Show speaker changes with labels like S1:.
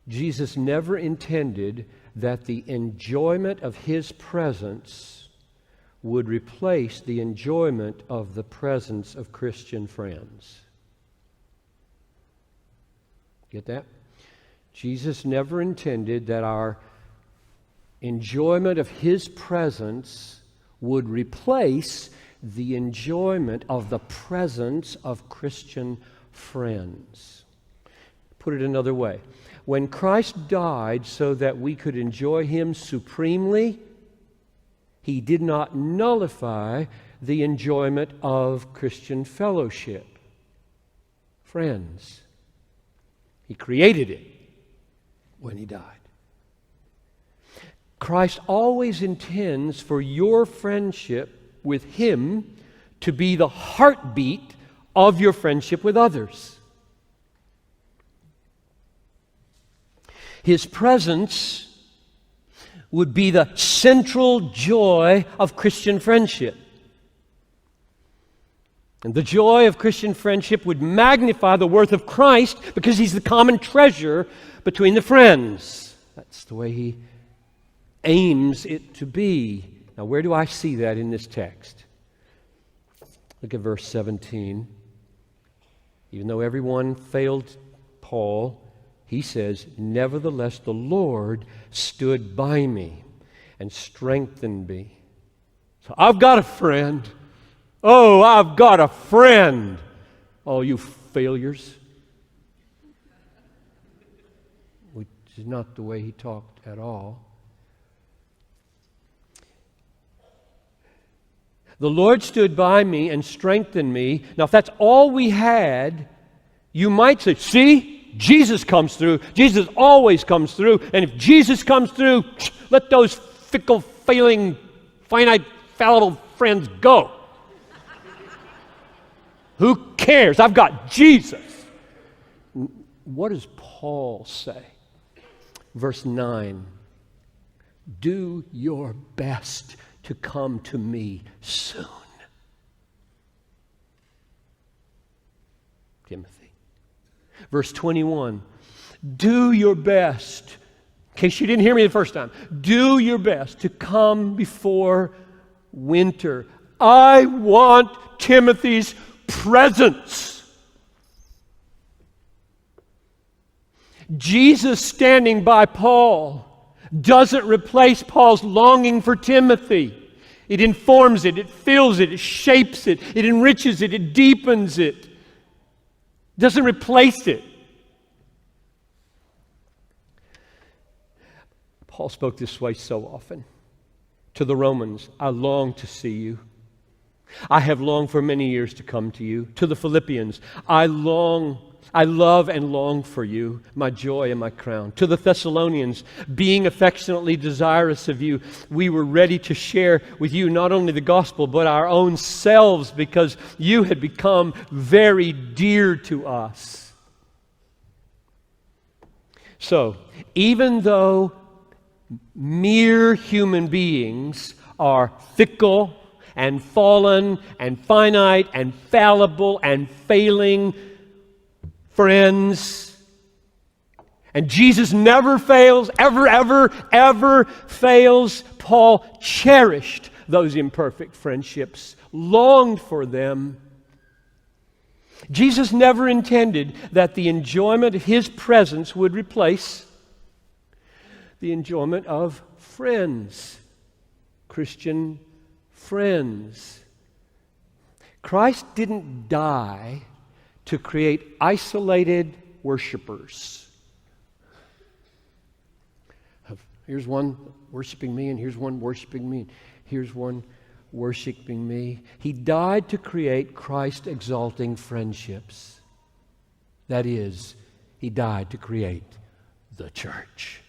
S1: Jesus never intended that the enjoyment of His presence would replace the enjoyment of the presence of Christian friends. Get that? Jesus never intended that our enjoyment of His presence would replace the enjoyment of the presence of Christian friends. Put it another way. When Christ died so that we could enjoy Him supremely, He did not nullify the enjoyment of Christian fellowship. Friends. He created it when He died. Christ always intends for your friendship with Him to be the heartbeat of your friendship with others. His presence would be the central joy of Christian friendship. And the joy of Christian friendship would magnify the worth of Christ because He's the common treasure between the friends. That's the way He aims it to be. Now, where do I see that in this text? Look at verse 17. Even though everyone failed Paul, he says, "Nevertheless, the Lord stood by me and strengthened me." So I've got a friend. Oh, I've got a friend. Oh, you failures. Which is not the way he talked at all. The Lord stood by me and strengthened me. Now, if that's all we had, you might say, see, Jesus comes through. Jesus always comes through. And if Jesus comes through, let those fickle, failing, finite, fallible friends go. Who cares? I've got Jesus. What does Paul say? Verse 9. Do your best to come to me soon. Timothy. Verse 21. Do your best, in case you didn't hear me the first time, do your best to come before winter. I want Timothy's presence. Jesus standing by Paul doesn't replace Paul's longing for Timothy. It informs it, it fills it, it shapes it, it enriches it, it deepens it. It doesn't replace it. Paul spoke this way so often. To the Romans, I long to see you. I have longed for many years to come to you. To the Philippians, I love and long for you, my joy and my crown. To the Thessalonians, being affectionately desirous of you, we were ready to share with you not only the gospel, but our own selves, because you had become very dear to us. So, even though mere human beings are fickle and fallen and finite and fallible and failing friends, and Jesus never fails, ever fails, Paul cherished those imperfect friendships, longed for them. Jesus never intended that the enjoyment of His presence would replace the enjoyment of friends, Christian friends. Christ didn't die to create isolated worshipers. Here's one worshiping me, and here's one worshiping me, and here's one worshiping me. He died to create Christ-exalting friendships. That is, He died to create the church.